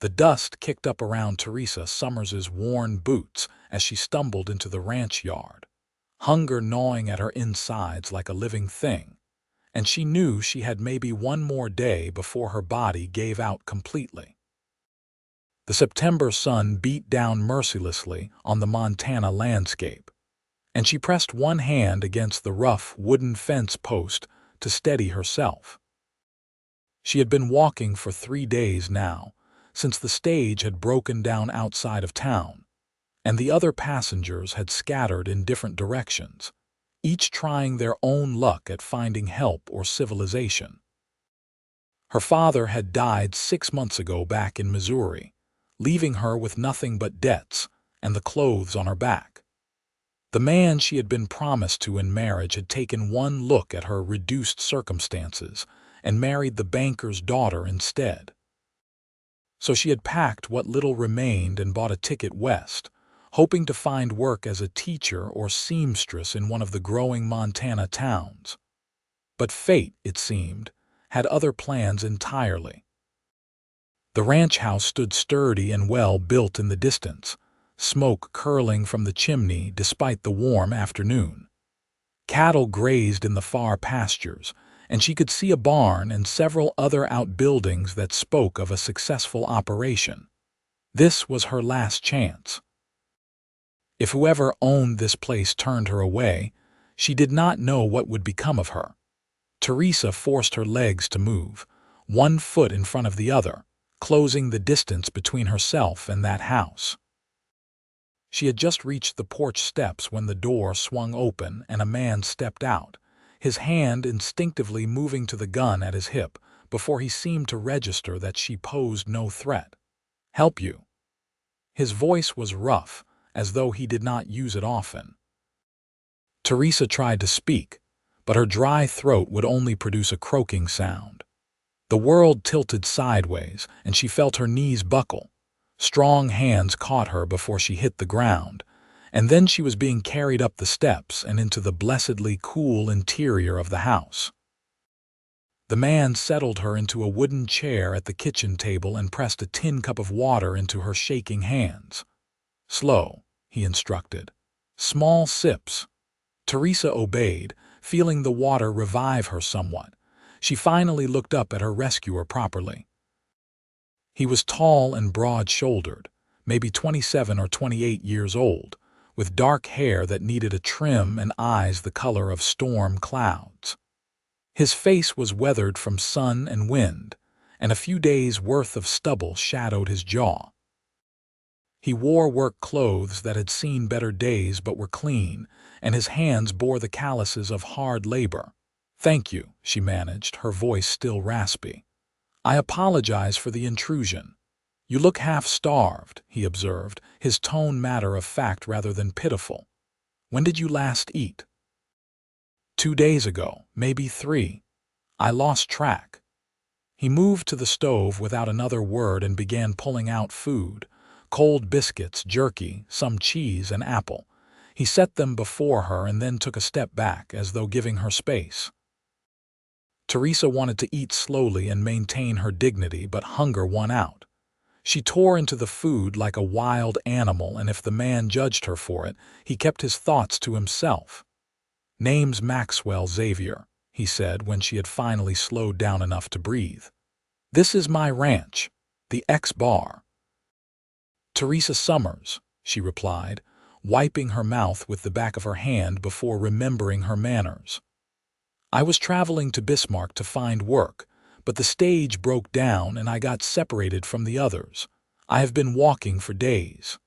The dust kicked up around Teresa Summers's worn boots as she stumbled into the ranch yard, hunger gnawing at her insides like a living thing, and she knew she had maybe one more day before her body gave out completely. The September sun beat down mercilessly on the Montana landscape, and she pressed one hand against the rough wooden fence post to steady herself. She had been walking for 3 days now, since the stage had broken down outside of town, and the other passengers had scattered in different directions, each trying their own luck at finding help or civilization. Her father had died 6 months ago back in Missouri, leaving her with nothing but debts and the clothes on her back. The man she had been promised to in marriage had taken one look at her reduced circumstances and married the banker's daughter instead. So she had packed what little remained and bought a ticket west, hoping to find work as a teacher or seamstress in one of the growing Montana towns. But fate, it seemed, had other plans entirely. The ranch house stood sturdy and well built in the distance, smoke curling from the chimney despite the warm afternoon. Cattle grazed in the far pastures, and she could see a barn and several other outbuildings that spoke of a successful operation. This was her last chance. If whoever owned this place turned her away, she did not know what would become of her. Teresa forced her legs to move, one foot in front of the other, closing the distance between herself and that house. She had just reached the porch steps when the door swung open and a man stepped out, his hand instinctively moving to the gun at his hip before he seemed to register that she posed no threat. "Help you?" His voice was rough, as though he did not use it often. Teresa tried to speak, but her dry throat would only produce a croaking sound. The world tilted sideways, and she felt her knees buckle. Strong hands caught her before she hit the ground, and then she was being carried up the steps and into the blessedly cool interior of the house. The man settled her into a wooden chair at the kitchen table and pressed a tin cup of water into her shaking hands. "Slow," he instructed. "Small sips." Teresa obeyed, feeling the water revive her somewhat. She finally looked up at her rescuer properly. He was tall and broad-shouldered, maybe 27 or 28 years old, with dark hair that needed a trim and eyes the color of storm clouds. His face was weathered from sun and wind, and a few days' worth of stubble shadowed his jaw. He wore work clothes that had seen better days but were clean, and his hands bore the calluses of hard labor. "Thank you," she managed, her voice still raspy. "I apologize for the intrusion." "You look half-starved," he observed, his tone matter of fact rather than pitiful. "When did you last eat?" 2 days ago, maybe 3. I lost track." He moved to the stove without another word and began pulling out food. Cold biscuits, jerky, some cheese, and apple. He set them before her and then took a step back, as though giving her space. Teresa wanted to eat slowly and maintain her dignity, but hunger won out. She tore into the food like a wild animal, and if the man judged her for it, he kept his thoughts to himself. "Name's Maxwell Xavier," he said when she had finally slowed down enough to breathe. "This is my ranch, the X-Bar." "Teresa Summers," she replied, wiping her mouth with the back of her hand before remembering her manners. "I was traveling to Bismarck to find work, but the stage broke down and I got separated from the others. I have been walking for days."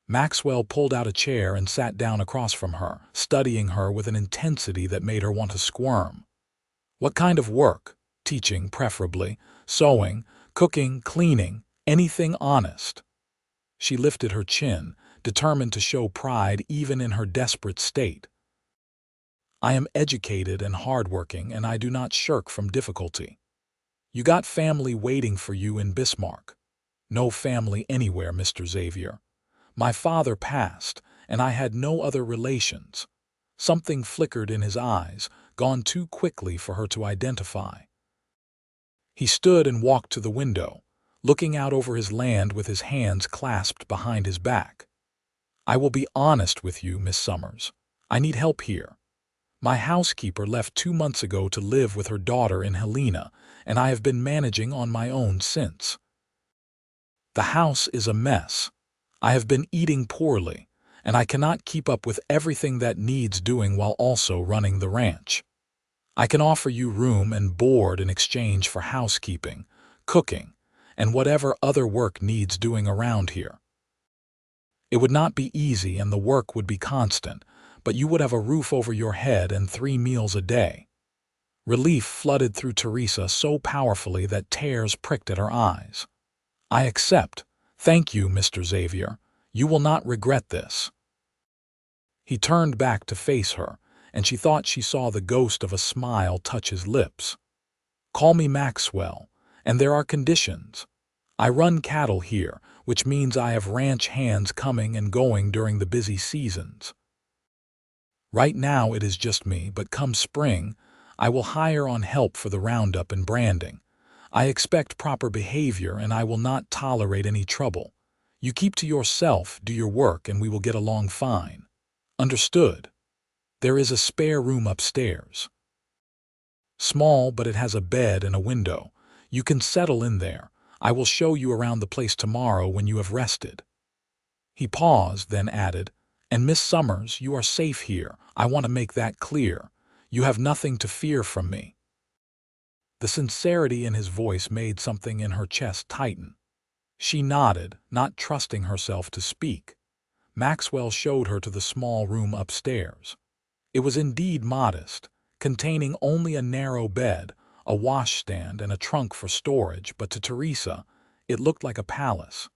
Maxwell pulled out a chair and sat down across from her, studying her with an intensity that made her want to squirm. "What kind of work? Teaching, preferably. Sewing, cooking, cleaning, anything honest." She lifted her chin, determined to show pride even in her desperate state. "I am educated and hardworking, and I do not shirk from difficulty. You got family waiting for you in Bismarck." "No family anywhere, Mr. Xavier. My father passed, and I had no other relations." Something flickered in his eyes, gone too quickly for her to identify. He stood and walked to the window, looking out over his land with his hands clasped behind his back. "I will be honest with you, Miss Summers. I need help here. My housekeeper left 2 months ago to live with her daughter in Helena, and I have been managing on my own since. The house is a mess. I have been eating poorly, and I cannot keep up with everything that needs doing while also running the ranch. I can offer you room and board in exchange for housekeeping, cooking, and whatever other work needs doing around here. It would not be easy and the work would be constant, but you would have a roof over your head and 3 meals a day." Relief flooded through Teresa so powerfully that tears pricked at her eyes. "I accept. Thank you, Mr. Xavier. You will not regret this." He turned back to face her, and she thought she saw the ghost of a smile touch his lips. "Call me Maxwell, and there are conditions. I run cattle here, which means I have ranch hands coming and going during the busy seasons. Right now it is just me, but come spring, I will hire on help for the roundup and branding. I expect proper behavior and I will not tolerate any trouble. You keep to yourself, do your work, and we will get along fine. Understood? There is a spare room upstairs. Small, but it has a bed and a window. You can settle in there. I will show you around the place tomorrow when you have rested." He paused, then added, "And Miss Summers, you are safe here. I want to make that clear. You have nothing to fear from me." The sincerity in his voice made something in her chest tighten. She nodded, not trusting herself to speak. Maxwell showed her to the small room upstairs. It was indeed modest, containing only a narrow bed, a washstand, and a trunk for storage, but to Teresa, it looked like a palace.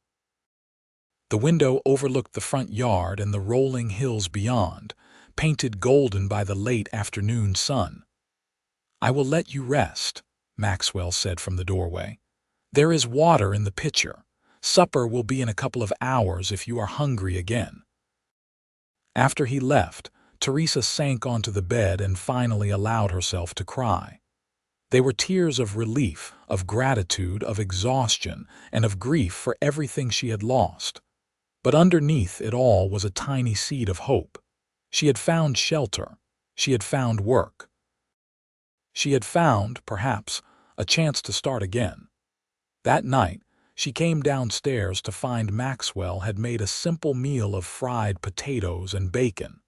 The window overlooked the front yard and the rolling hills beyond, painted golden by the late afternoon sun. "I will let you rest," Maxwell said from the doorway. "There is water in the pitcher. Supper will be in a couple of hours if you are hungry again." After he left, Teresa sank onto the bed and finally allowed herself to cry. They were tears of relief, of gratitude, of exhaustion, and of grief for everything she had lost. But underneath it all was a tiny seed of hope. She had found shelter. She had found work. She had found, perhaps, a chance to start again. That night, she came downstairs to find Maxwell had made a simple meal of fried potatoes and bacon.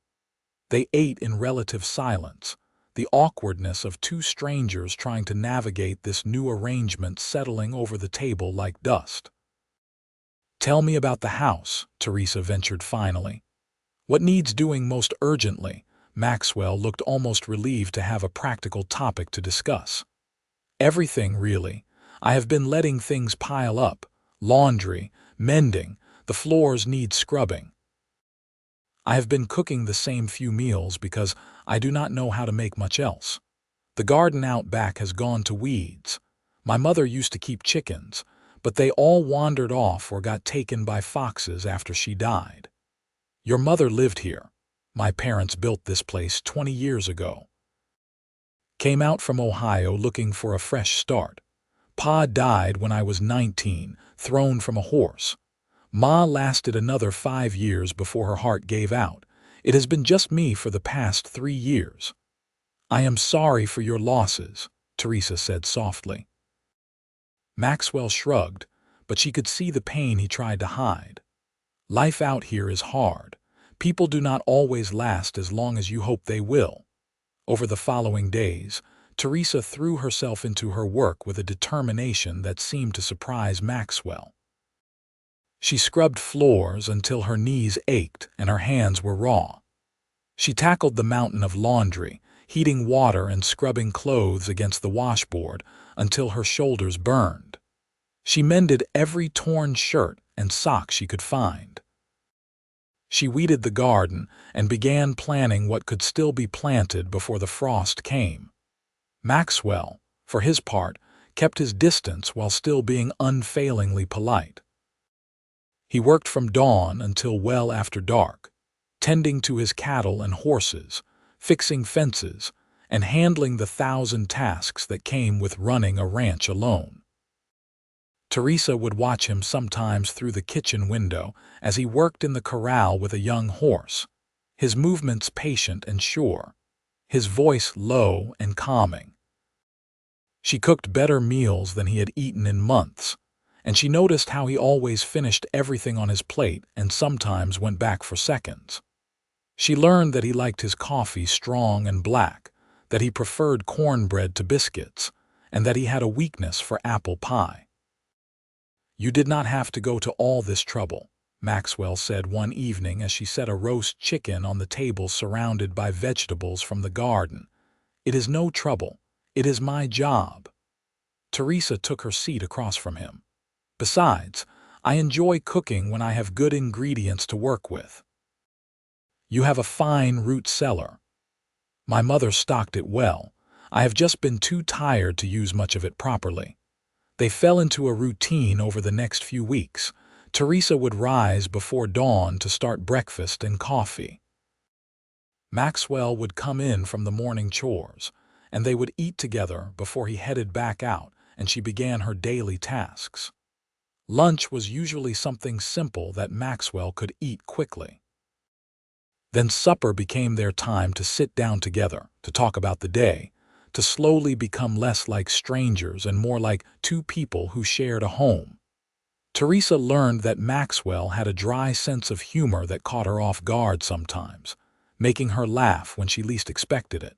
They ate in relative silence, the awkwardness of 2 strangers trying to navigate this new arrangement settling over the table like dust. "Tell me about the house," Teresa ventured finally. "What needs doing most urgently?" Maxwell looked almost relieved to have a practical topic to discuss. "Everything, really. I have been letting things pile up. Laundry, mending, the floors need scrubbing. I have been cooking the same few meals because I do not know how to make much else. The garden out back has gone to weeds. My mother used to keep chickens, but they all wandered off or got taken by foxes after she died. Your mother lived here. My parents built this place 20 years ago. Came out from Ohio looking for a fresh start. Pa died when I was 19, thrown from a horse. Ma lasted another 5 years before her heart gave out. It has been just me for the past 3 years. I am sorry for your losses," Teresa said softly. Maxwell shrugged, but she could see the pain he tried to hide. "Life out here is hard. People do not always last as long as you hope they will." Over the following days, Teresa threw herself into her work with a determination that seemed to surprise Maxwell. She scrubbed floors until her knees ached and her hands were raw. She tackled the mountain of laundry, heating water and scrubbing clothes against the washboard until her shoulders burned. She mended every torn shirt and sock she could find. She weeded the garden and began planning what could still be planted before the frost came. Maxwell, for his part, kept his distance while still being unfailingly polite. He worked from dawn until well after dark, tending to his cattle and horses, fixing fences, and handling the 1,000 tasks that came with running a ranch alone. Teresa would watch him sometimes through the kitchen window as he worked in the corral with a young horse, his movements patient and sure, his voice low and calming. She cooked better meals than he had eaten in months, and she noticed how he always finished everything on his plate and sometimes went back for seconds. She learned that he liked his coffee strong and black, that he preferred cornbread to biscuits, and that he had a weakness for apple pie. "You did not have to go to all this trouble," Maxwell said one evening as she set a roast chicken on the table surrounded by vegetables from the garden. "It is no trouble. It is my job." Teresa took her seat across from him. "Besides, I enjoy cooking when I have good ingredients to work with." "You have a fine root cellar." "My mother stocked it well. I have just been too tired to use much of it properly." They fell into a routine over the next few weeks. Teresa would rise before dawn to start breakfast and coffee. Maxwell would come in from the morning chores, and they would eat together before he headed back out and she began her daily tasks. Lunch was usually something simple that Maxwell could eat quickly. Then supper became their time to sit down together, to talk about the day, to slowly become less like strangers and more like two people who shared a home. Teresa learned that Maxwell had a dry sense of humor that caught her off guard sometimes, making her laugh when she least expected it.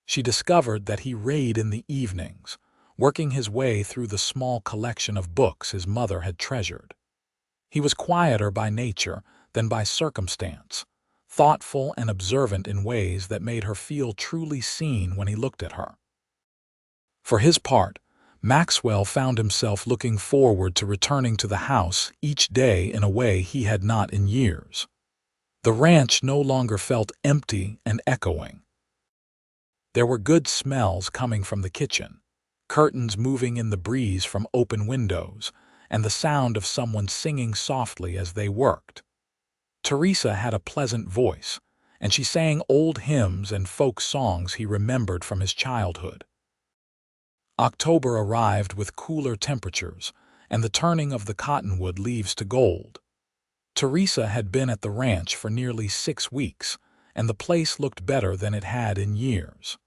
She discovered that he read in the evenings, working his way through the small collection of books his mother had treasured. He was quieter by nature than by circumstance, thoughtful and observant in ways that made her feel truly seen when he looked at her. For his part, Maxwell found himself looking forward to returning to the house each day in a way he had not in years. The ranch no longer felt empty and echoing. There were good smells coming from the kitchen, curtains moving in the breeze from open windows, and the sound of someone singing softly as they worked. Teresa had a pleasant voice, and she sang old hymns and folk songs he remembered from his childhood. October arrived with cooler temperatures and the turning of the cottonwood leaves to gold. Teresa had been at the ranch for nearly 6 weeks, and the place looked better than it had in years.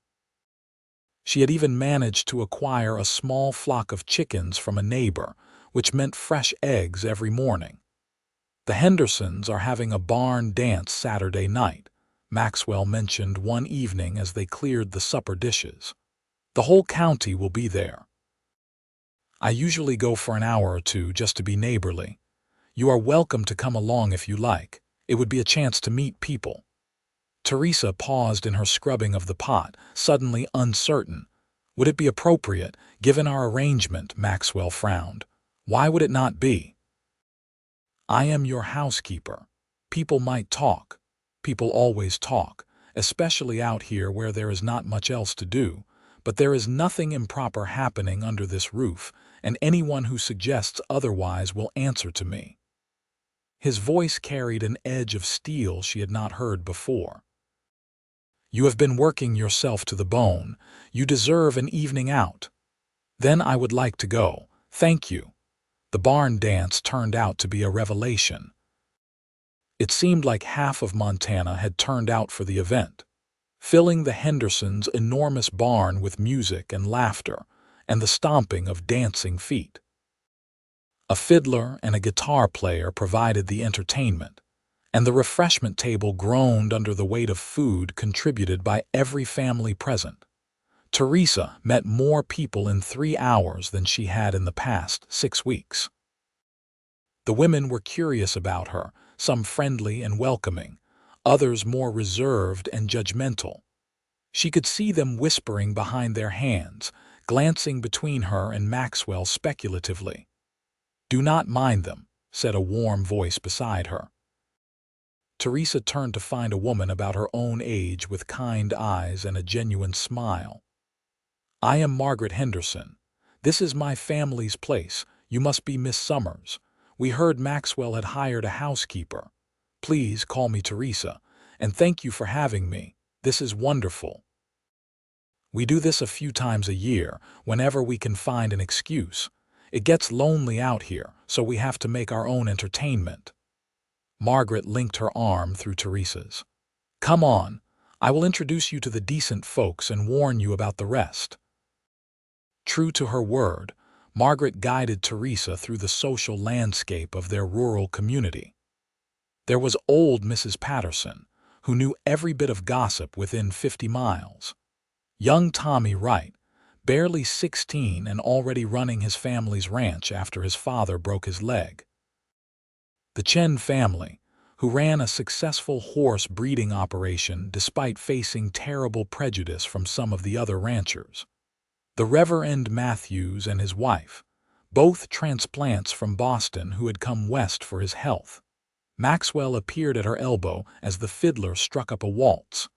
She had even managed to acquire a small flock of chickens from a neighbor, which meant fresh eggs every morning. "The Hendersons are having a barn dance Saturday night," Maxwell mentioned one evening as they cleared the supper dishes. "The whole county will be there. I usually go for an hour or two just to be neighborly. You are welcome to come along if you like. It would be a chance to meet people." Teresa paused in her scrubbing of the pot, suddenly uncertain. Would it be appropriate, given our arrangement? Maxwell frowned. Why would it not be? "I am your housekeeper. People might talk. People always talk, especially out here where there is not much else to do, but there is nothing improper happening under this roof, and anyone who suggests otherwise will answer to me." His voice carried an edge of steel she had not heard before. "You have been working yourself to the bone. You deserve an evening out." "Then I would like to go, thank you." The barn dance turned out to be a revelation. It seemed like half of Montana had turned out for the event, filling the Hendersons' enormous barn with music and laughter and the stomping of dancing feet. A fiddler and a guitar player provided the entertainment, and the refreshment table groaned under the weight of food contributed by every family present. Teresa met more people in 3 hours than she had in the past 6 weeks. The women were curious about her, some friendly and welcoming, others more reserved and judgmental. She could see them whispering behind their hands, glancing between her and Maxwell speculatively. "Do not mind them," said a warm voice beside her. Teresa turned to find a woman about her own age with kind eyes and a genuine smile. "I am Margaret Henderson. This is my family's place. You must be Miss Summers. We heard Maxwell had hired a housekeeper. Please call me Teresa, and thank you for having me. This is wonderful. We do this a few times a year, whenever we can find an excuse. It gets lonely out here, so we have to make our own entertainment." Margaret linked her arm through Teresa's. "Come on, I will introduce you to the decent folks and warn you about the rest." True to her word, Margaret guided Teresa through the social landscape of their rural community. There was old Mrs. Patterson, who knew every bit of gossip within 50 miles. Young Tommy Wright, barely 16 and already running his family's ranch after his father broke his leg. The Chen family, who ran a successful horse breeding operation despite facing terrible prejudice from some of the other ranchers. The Reverend Matthews and his wife, both transplants from Boston who had come west for his health. Maxwell appeared at her elbow as the fiddler struck up a waltz.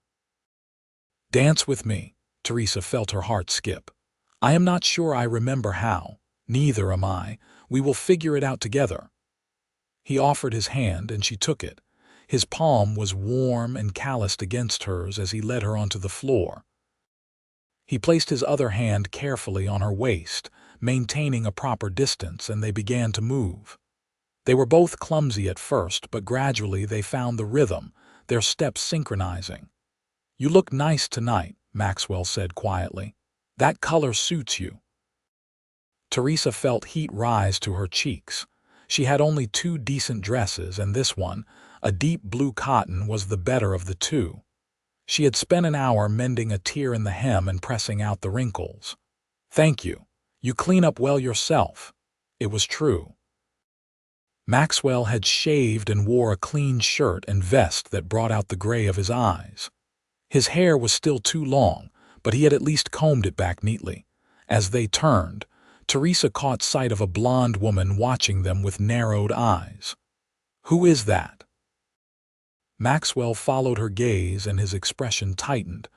"Dance with me." Teresa felt her heart skip. "I am not sure I remember how. Neither am I. We will figure it out together." He offered his hand, and she took it. His palm was warm and calloused against hers as he led her onto the floor. He placed his other hand carefully on her waist, maintaining a proper distance, and they began to move. They were both clumsy at first, but gradually they found the rhythm, their steps synchronizing. "You look nice tonight," Maxwell said quietly. "That color suits you." Teresa felt heat rise to her cheeks. She had only 2 decent dresses, and this one, a deep blue cotton, was the better of the 2. She had spent an hour mending a tear in the hem and pressing out the wrinkles. "Thank you. You clean up well yourself." It was true. Maxwell had shaved and wore a clean shirt and vest that brought out the gray of his eyes. His hair was still too long, but he had at least combed it back neatly. As they turned, Teresa caught sight of a blonde woman watching them with narrowed eyes. "Who is that?" Maxwell followed her gaze and his expression tightened.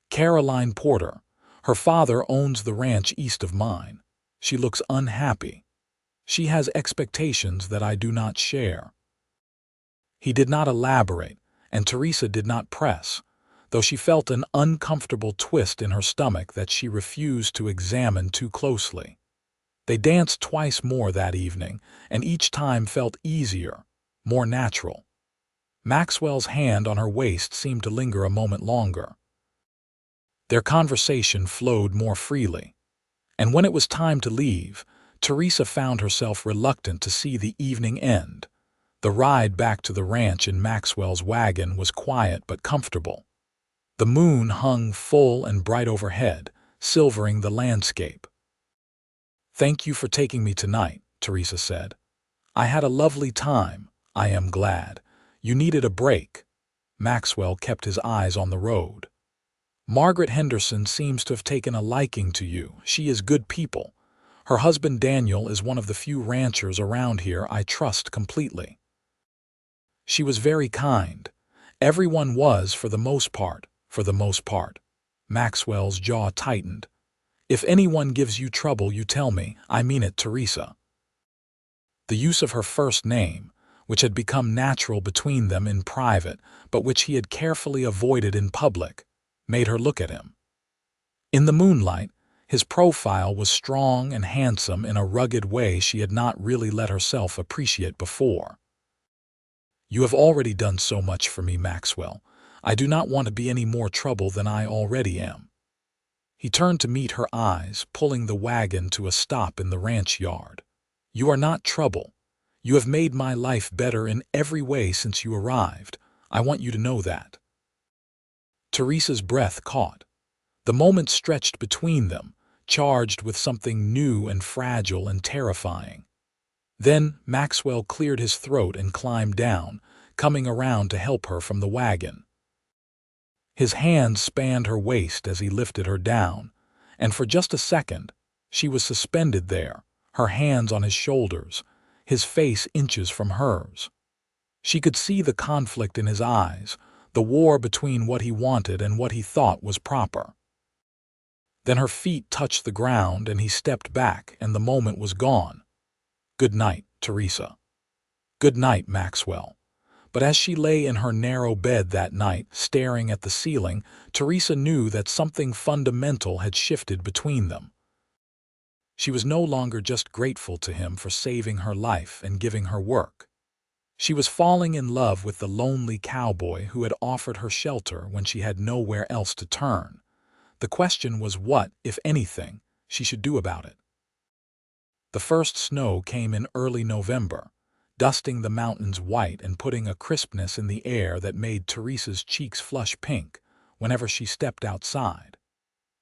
"Caroline Porter. Her father owns the ranch east of mine. She looks unhappy. She has expectations that I do not share." He did not elaborate, and Teresa did not press, though she felt an uncomfortable twist in her stomach that she refused to examine too closely. They danced twice more that evening, and each time felt easier, more natural. Maxwell's hand on her waist seemed to linger a moment longer. Their conversation flowed more freely, and when it was time to leave, Teresa found herself reluctant to see the evening end. The ride back to the ranch in Maxwell's wagon was quiet but comfortable. The moon hung full and bright overhead, silvering the landscape. "Thank you for taking me tonight," Teresa said. "I had a lovely time. I am glad. You needed a break." Maxwell kept his eyes on the road. "Margaret Henderson seems to have taken a liking to you. She is good people. Her husband Daniel is one of the few ranchers around here I trust completely." She was very kind. Everyone was, for the most part. Maxwell's jaw tightened. "If anyone gives you trouble, you tell me. I mean it, Teresa." The use of her first name, which had become natural between them in private, but which he had carefully avoided in public, made her look at him. In the moonlight, his profile was strong and handsome in a rugged way she had not really let herself appreciate before. "You have already done so much for me, Maxwell. I do not want to be any more trouble than I already am." He turned to meet her eyes, pulling the wagon to a stop in the ranch yard. "You are not trouble. You have made my life better in every way since you arrived. I want you to know that." Teresa's breath caught. The moment stretched between them, charged with something new and fragile and terrifying. Then Maxwell cleared his throat and climbed down, coming around to help her from the wagon. His hands spanned her waist as he lifted her down, and for just a second, she was suspended there, her hands on his shoulders, his face inches from hers. She could see the conflict in his eyes, the war between what he wanted and what he thought was proper. Then her feet touched the ground and he stepped back, and the moment was gone. "Good night, Teresa." "Good night, Maxwell." But as she lay in her narrow bed that night, staring at the ceiling, Teresa knew that something fundamental had shifted between them. She was no longer just grateful to him for saving her life and giving her work. She was falling in love with the lonely cowboy who had offered her shelter when she had nowhere else to turn. The question was what, if anything, she should do about it. The first snow came in early November, dusting the mountains white and putting a crispness in the air that made Teresa's cheeks flush pink whenever she stepped outside.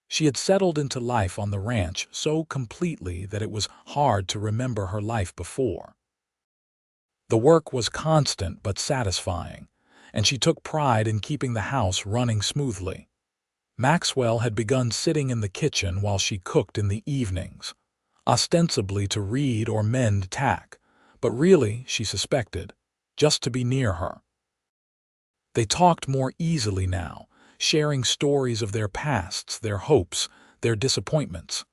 She had settled into life on the ranch so completely that it was hard to remember her life before. The work was constant but satisfying, and she took pride in keeping the house running smoothly. Maxwell had begun sitting in the kitchen while she cooked in the evenings, ostensibly to read or mend tack, but really, she suspected, just to be near her. They talked more easily now, sharing stories of their pasts, their hopes, their disappointments.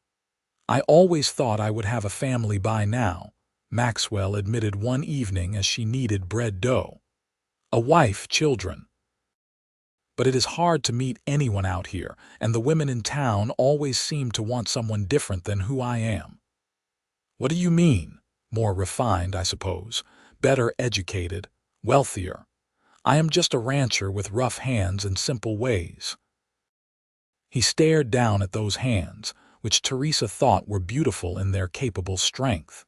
"I always thought I would have a family by now," Maxwell admitted one evening as she kneaded bread dough. "A wife, children. But it is hard to meet anyone out here, and the women in town always seem to want someone different than who I am." "What do you mean?" "More refined, I suppose. Better educated. Wealthier. I am just a rancher with rough hands and simple ways." He stared down at those hands, which Teresa thought were beautiful in their capable strength.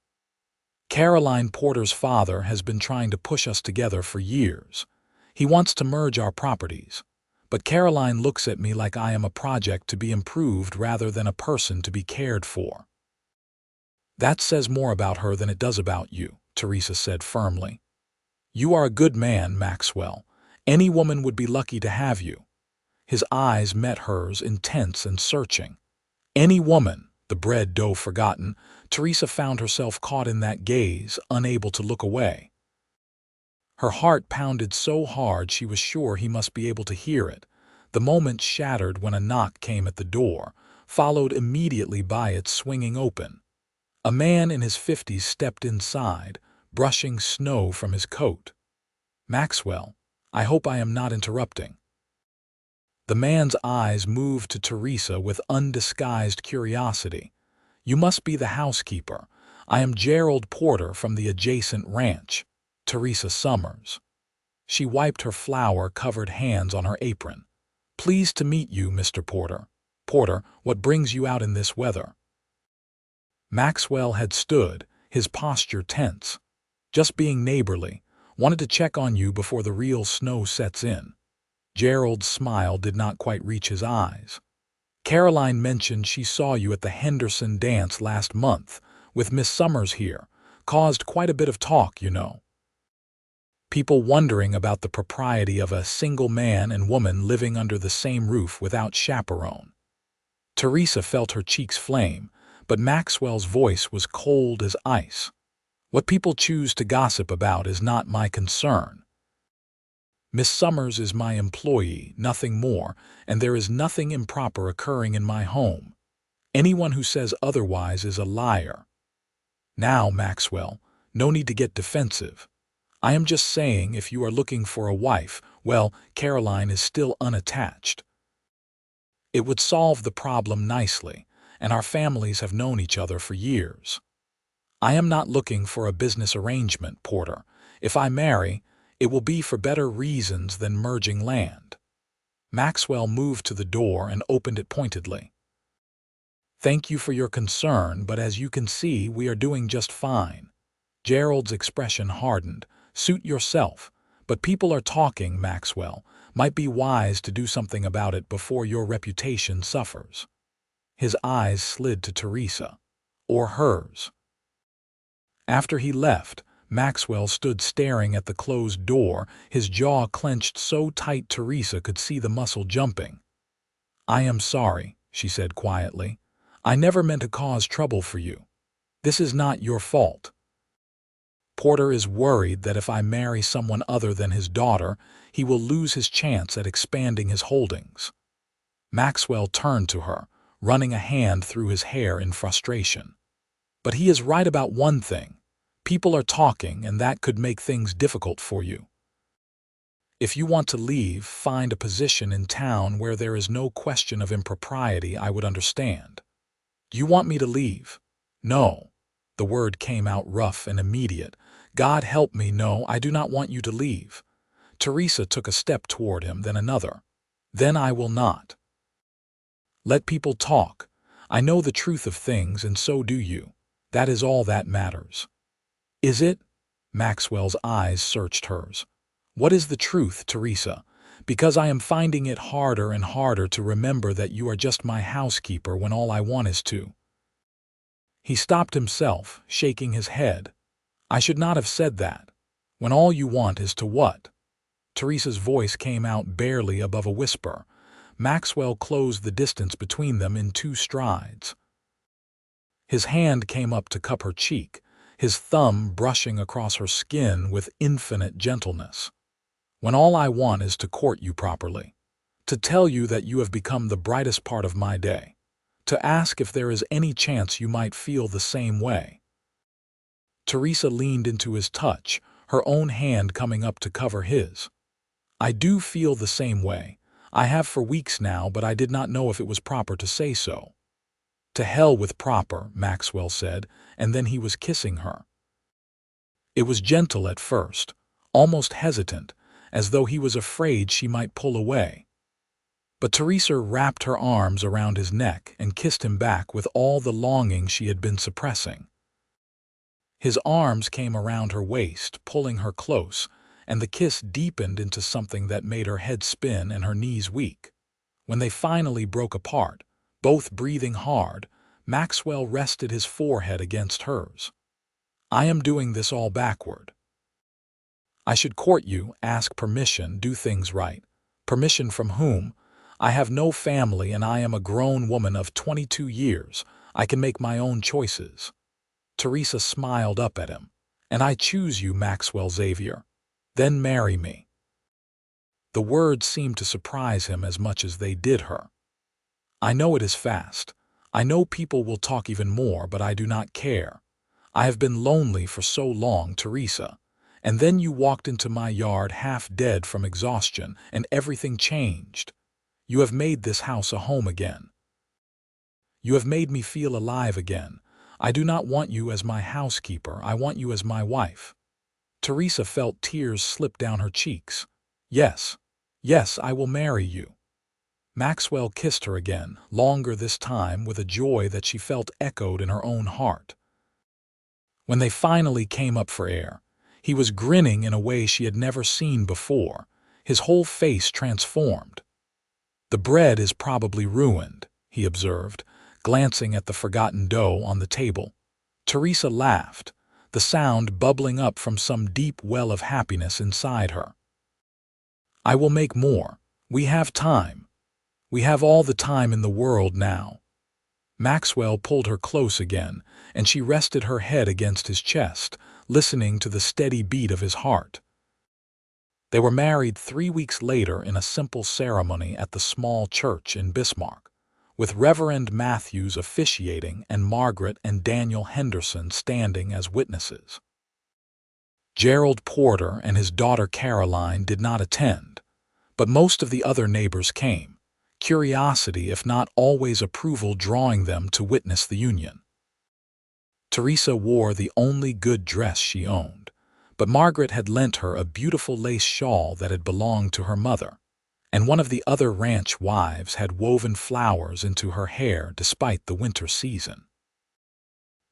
"Caroline Porter's father has been trying to push us together for years. He wants to merge our properties. But Caroline looks at me like I am a project to be improved rather than a person to be cared for." "That says more about her than it does about you," Teresa said firmly. "You are a good man, Maxwell. Any woman would be lucky to have you." His eyes met hers, intense and searching. Any woman, the bread dough forgotten, Teresa found herself caught in that gaze, unable to look away. Her heart pounded so hard she was sure he must be able to hear it. The moment shattered when a knock came at the door, followed immediately by its swinging open. A man in his 50s stepped inside, brushing snow from his coat. "Maxwell, I hope I am not interrupting." The man's eyes moved to Teresa with undisguised curiosity. "You must be the housekeeper. I am Gerald Porter from the adjacent ranch. Teresa Summers." She wiped her flour-covered hands on her apron. "Pleased to meet you, Mr. Porter. Porter, what brings you out in this weather?" Maxwell had stood, his posture tense. "Just being neighborly. Wanted to check on you before the real snow sets in." Gerald's smile did not quite reach his eyes. "Caroline mentioned she saw you at the Henderson dance last month, with Miss Summers here. Caused quite a bit of talk, you know. People wondering about the propriety of a single man and woman living under the same roof without chaperone." Teresa felt her cheeks flame, but Maxwell's voice was cold as ice. "What people choose to gossip about is not my concern. Miss Summers is my employee, nothing more, and there is nothing improper occurring in my home. Anyone who says otherwise is a liar." "Now, Maxwell, no need to get defensive. I am just saying if you are looking for a wife, well, Caroline is still unattached. It would solve the problem nicely, and our families have known each other for years. I am not looking for a business arrangement, Porter. If I marry, it will be for better reasons than merging land." Maxwell moved to the door and opened it pointedly. "Thank you for your concern, but as you can see, we are doing just fine." Gerald's expression hardened. "Suit yourself. But people are talking, Maxwell. Might be wise to do something about it before your reputation suffers." His eyes slid to Teresa. Or hers. After he left, Maxwell stood staring at the closed door, his jaw clenched so tight Teresa could see the muscle jumping. "I am sorry," she said quietly. "I never meant to cause trouble for you. This is not your fault. Porter is worried that if I marry someone other than his daughter, he will lose his chance at expanding his holdings." Maxwell turned to her, running a hand through his hair in frustration. "But he is right about one thing. People are talking, and that could make things difficult for you. If you want to leave, find a position in town where there is no question of impropriety, I would understand." "You want me to leave?" No. The word came out rough and immediate. God help me, no, I do not want you to leave. Teresa took a step toward him, then another. Then I will not. Let people talk. I know the truth of things, and so do you. That is all that matters. Is it? Maxwell's eyes searched hers. What is the truth, Teresa? Because I am finding it harder and harder to remember that you are just my housekeeper when all I want is to. He stopped himself, shaking his head. I should not have said that. When all you want is to what? Teresa's voice came out barely above a whisper. Maxwell closed the distance between them in 2 strides. His hand came up to cup her cheek, his thumb brushing across her skin with infinite gentleness. When all I want is to court you properly, to tell you that you have become the brightest part of my day, to ask if there is any chance you might feel the same way. Teresa leaned into his touch, her own hand coming up to cover his. I do feel the same way. I have for weeks now, but I did not know if it was proper to say so. To hell with proper, Maxwell said, and then he was kissing her. It was gentle at first, almost hesitant, as though he was afraid she might pull away. But Teresa wrapped her arms around his neck and kissed him back with all the longing she had been suppressing. His arms came around her waist, pulling her close, and the kiss deepened into something that made her head spin and her knees weak. When they finally broke apart, both breathing hard, Maxwell rested his forehead against hers. I am doing this all backward. I should court you, ask permission, do things right. Permission from whom? I have no family and I am a grown woman of 22 years. I can make my own choices. Teresa smiled up at him. And I choose you, Maxwell Xavier. Then marry me. The words seemed to surprise him as much as they did her. I know it is fast. I know people will talk even more, but I do not care. I have been lonely for so long, Teresa. And then you walked into my yard half dead from exhaustion, and everything changed. You have made this house a home again. You have made me feel alive again. I do not want you as my housekeeper. I want you as my wife. Teresa felt tears slip down her cheeks. Yes, yes, I will marry you. Maxwell kissed her again, longer this time, with a joy that she felt echoed in her own heart. When they finally came up for air, he was grinning in a way she had never seen before, his whole face transformed. The bread is probably ruined, he observed, glancing at the forgotten dough on the table. Teresa laughed, the sound bubbling up from some deep well of happiness inside her. I will make more. We have time. We have all the time in the world now. Maxwell pulled her close again, and she rested her head against his chest, listening to the steady beat of his heart. They were married 3 weeks later in a simple ceremony at the small church in Bismarck, with Reverend Matthews officiating and Margaret and Daniel Henderson standing as witnesses. Gerald Porter and his daughter Caroline did not attend, but most of the other neighbors came, curiosity if not always approval drawing them to witness the union. Teresa wore the only good dress she owned, but Margaret had lent her a beautiful lace shawl that had belonged to her mother, and one of the other ranch wives had woven flowers into her hair despite the winter season.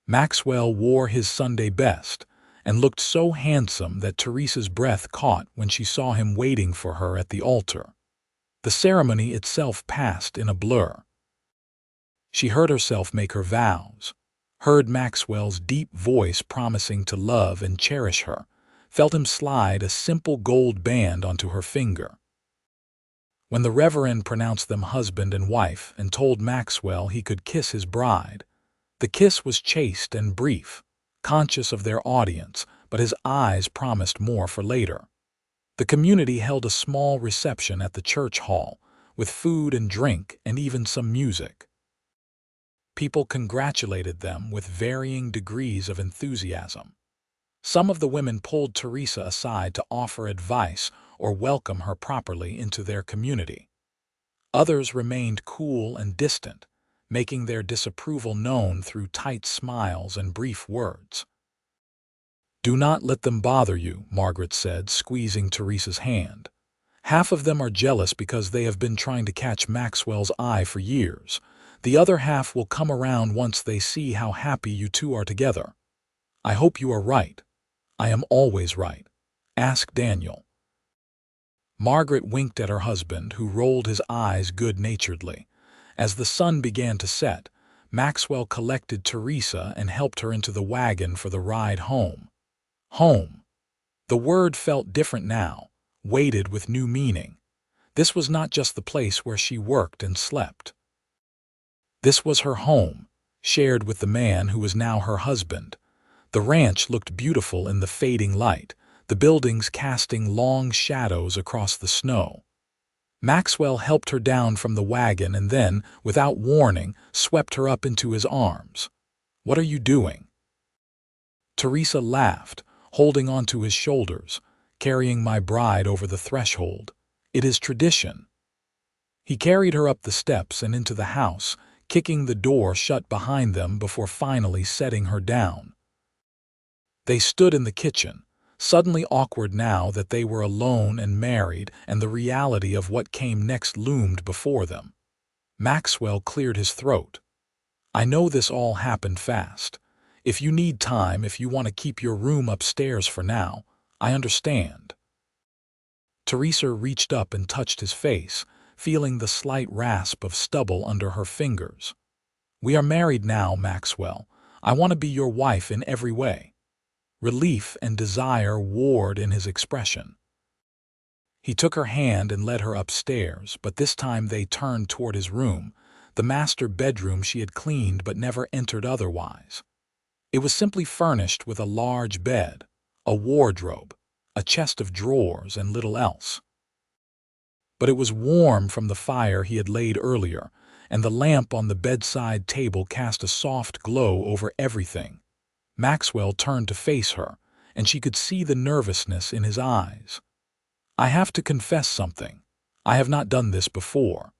Maxwell wore his Sunday best and looked so handsome that Teresa's breath caught when she saw him waiting for her at the altar. The ceremony itself passed in a blur. She heard herself make her vows, heard Maxwell's deep voice promising to love and cherish her, felt him slide a simple gold band onto her finger. When the Reverend pronounced them husband and wife and told Maxwell he could kiss his bride, the kiss was chaste and brief, conscious of their audience, but his eyes promised more for later. The community held a small reception at the church hall, with food and drink and even some music. People congratulated them with varying degrees of enthusiasm. Some of the women pulled Teresa aside to offer advice or welcome her properly into their community. Others remained cool and distant, making their disapproval known through tight smiles and brief words. "Do not let them bother you," Margaret said, squeezing Teresa's hand. "Half of them are jealous because they have been trying to catch Maxwell's eye for years. The other half will come around once they see how happy you two are together. I hope you are right." "I am always right. Ask Daniel." Margaret winked at her husband, who rolled his eyes good-naturedly. As the sun began to set, Maxwell collected Teresa and helped her into the wagon for the ride home. Home. The word felt different now, weighted with new meaning. This was not just the place where she worked and slept. This was her home, shared with the man who was now her husband. The ranch looked beautiful in the fading light, the buildings casting long shadows across the snow. Maxwell helped her down from the wagon and then, without warning, swept her up into his arms. "What are you doing?" Teresa laughed, holding onto his shoulders. "Carrying my bride over the threshold. It is tradition." He carried her up the steps and into the house, kicking the door shut behind them before finally setting her down. They stood in the kitchen, suddenly awkward now that they were alone and married, and the reality of what came next loomed before them. Maxwell cleared his throat. "I know this all happened fast. If you need time, if you want to keep your room upstairs for now, I understand." Teresa reached up and touched his face, feeling the slight rasp of stubble under her fingers. "We are married now, Maxwell. I want to be your wife in every way." Relief and desire warred in his expression. He took her hand and led her upstairs, but this time they turned toward his room, the master bedroom she had cleaned but never entered otherwise. It was simply furnished with a large bed, a wardrobe, a chest of drawers, and little else. But it was warm from the fire he had laid earlier, and the lamp on the bedside table cast a soft glow over everything. Maxwell turned to face her, and she could see the nervousness in his eyes. "I have to confess something. I have not done this before.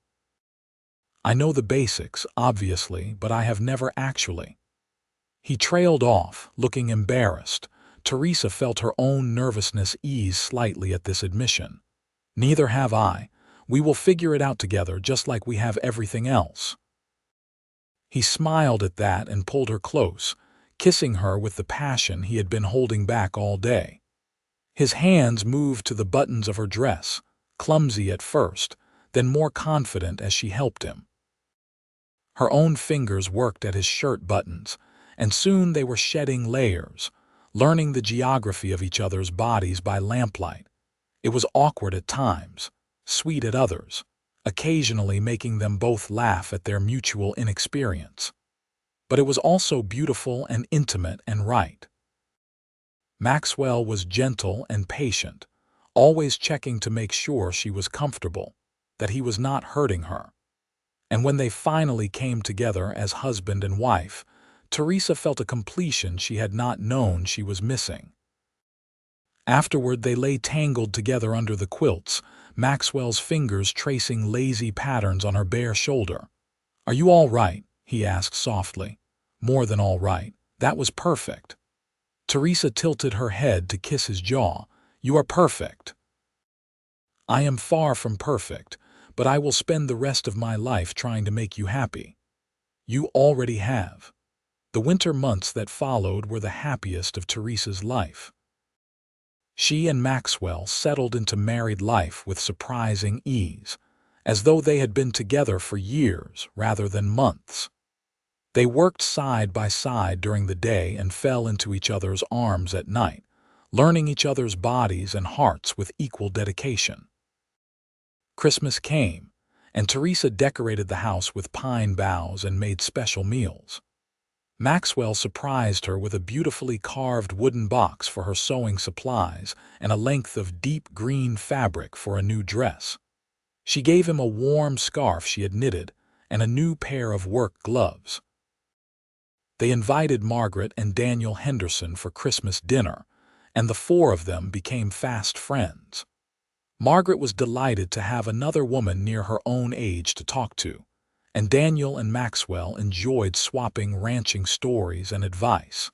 I know the basics, obviously, but I have never actually." He trailed off, looking embarrassed. Teresa felt her own nervousness ease slightly at this admission. "Neither have I. We will figure it out together just like we have everything else." He smiled at that and pulled her close, kissing her with the passion he had been holding back all day. His hands moved to the buttons of her dress, clumsy at first, then more confident as she helped him. Her own fingers worked at his shirt buttons, and soon they were shedding layers, learning the geography of each other's bodies by lamplight. It was awkward at times, sweet at others, occasionally making them both laugh at their mutual inexperience. But it was also beautiful and intimate and right. Maxwell was gentle and patient, always checking to make sure she was comfortable, that he was not hurting her. And when they finally came together as husband and wife, Teresa felt a completion she had not known she was missing. Afterward they lay tangled together under the quilts, Maxwell's fingers tracing lazy patterns on her bare shoulder. "Are you all right?" he asked softly. "More than all right. That was perfect." Teresa tilted her head to kiss his jaw. "You are perfect." "I am far from perfect, but I will spend the rest of my life trying to make you happy." "You already have." The winter months that followed were the happiest of Teresa's life. She and Maxwell settled into married life with surprising ease, as though they had been together for years rather than months. They worked side by side during the day and fell into each other's arms at night, learning each other's bodies and hearts with equal dedication. Christmas came, and Teresa decorated the house with pine boughs and made special meals. Maxwell surprised her with a beautifully carved wooden box for her sewing supplies and a length of deep green fabric for a new dress. She gave him a warm scarf she had knitted and a new pair of work gloves. They invited Margaret and Daniel Henderson for Christmas dinner, and the four of them became fast friends. Margaret was delighted to have another woman near her own age to talk to, and Daniel and Maxwell enjoyed swapping ranching stories and advice.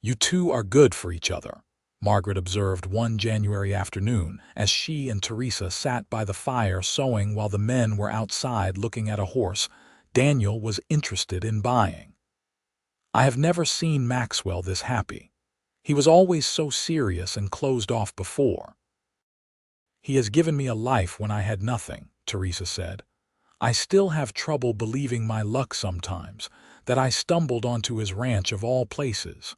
"You two are good for each other," Margaret observed one January afternoon as she and Teresa sat by the fire sewing while the men were outside looking at a horse Daniel was interested in buying. "I have never seen Maxwell this happy. He was always so serious and closed off before." "He has given me a life when I had nothing," Teresa said. "I still have trouble believing my luck sometimes, that I stumbled onto his ranch of all places.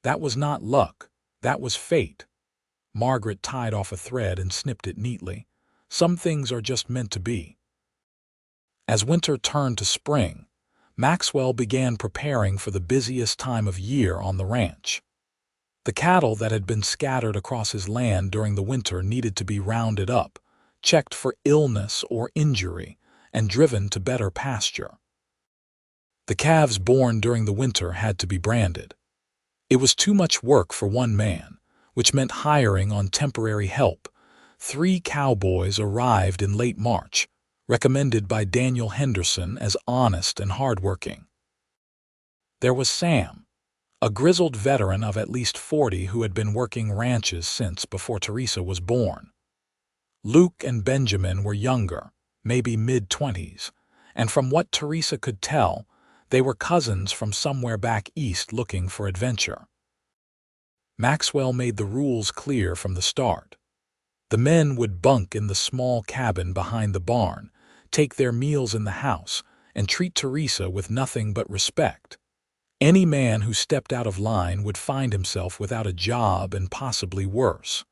That was not luck, that was fate." Margaret tied off a thread and snipped it neatly. "Some things are just meant to be." As winter turned to spring, Maxwell began preparing for the busiest time of year on the ranch. The cattle that had been scattered across his land during the winter needed to be rounded up, checked for illness or injury, and driven to better pasture. The calves born during the winter had to be branded. It was too much work for one man, which meant hiring on temporary help. 3 cowboys arrived in late March, recommended by Daniel Henderson as honest and hardworking. There was Sam, a grizzled veteran of at least 40 who had been working ranches since before Teresa was born. Luke and Benjamin were younger, maybe mid-20s, and from what Teresa could tell, they were cousins from somewhere back east looking for adventure. Maxwell made the rules clear from the start. The men would bunk in the small cabin behind the barn, take their meals in the house, and treat Teresa with nothing but respect. Any man who stepped out of line would find himself without a job and possibly worse.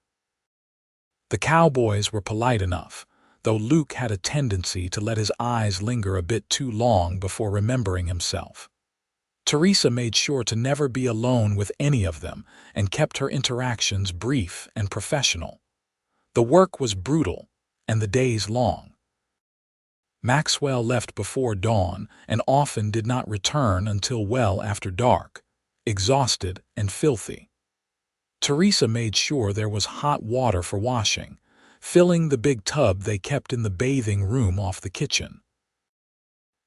The cowboys were polite enough, though Luke had a tendency to let his eyes linger a bit too long before remembering himself. Teresa made sure to never be alone with any of them and kept her interactions brief and professional. The work was brutal, and the days long. Maxwell left before dawn and often did not return until well after dark, exhausted and filthy. Teresa made sure there was hot water for washing, filling the big tub they kept in the bathing room off the kitchen.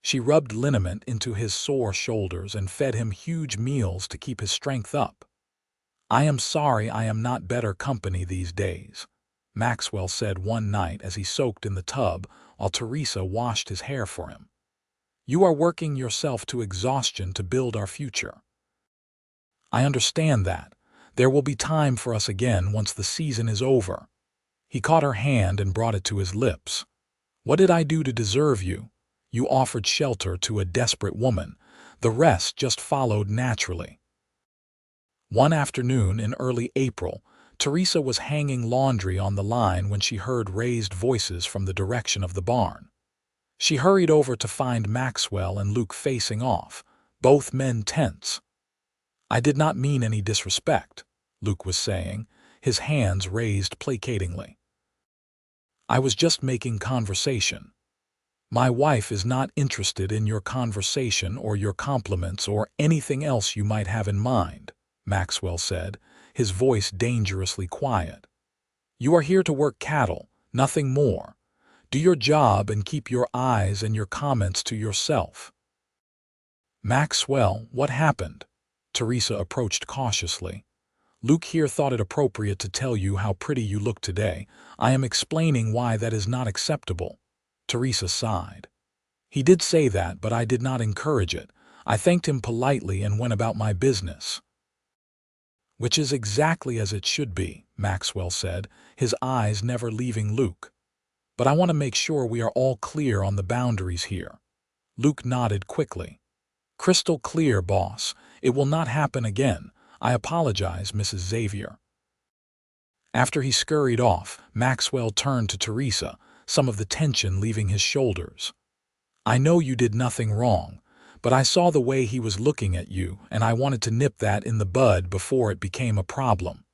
She rubbed liniment into his sore shoulders and fed him huge meals to keep his strength up. "I am sorry I am not better company these days," Maxwell said one night as he soaked in the tub while Teresa washed his hair for him. "You are working yourself to exhaustion to build our future." "I understand that. There will be time for us again once the season is over." He caught her hand and brought it to his lips. "What did I do to deserve you? You offered shelter to a desperate woman. The rest just followed naturally." One afternoon in early April, Teresa was hanging laundry on the line when she heard raised voices from the direction of the barn. She hurried over to find Maxwell and Luke facing off, both men tense. "I did not mean any disrespect," Luke was saying, his hands raised placatingly. "I was just making conversation. My wife is not interested in your conversation or your compliments or anything else you might have in mind," Maxwell said, his voice dangerously quiet. "You are here to work cattle, nothing more. Do your job and keep your eyes and your comments to yourself." "Maxwell, what happened?" Teresa approached cautiously. "Luke here thought it appropriate to tell you how pretty you look today. I am explaining why that is not acceptable." Teresa sighed. "He did say that, but I did not encourage it. I thanked him politely and went about my business." "Which is exactly as it should be," Maxwell said, his eyes never leaving Luke. "But I want to make sure we are all clear on the boundaries here." Luke nodded quickly. "Crystal clear, boss. It will not happen again. I apologize, Mrs. Xavier." After he scurried off, Maxwell turned to Teresa, some of the tension leaving his shoulders. "I know you did nothing wrong, but I saw the way he was looking at you, and I wanted to nip that in the bud before it became a problem.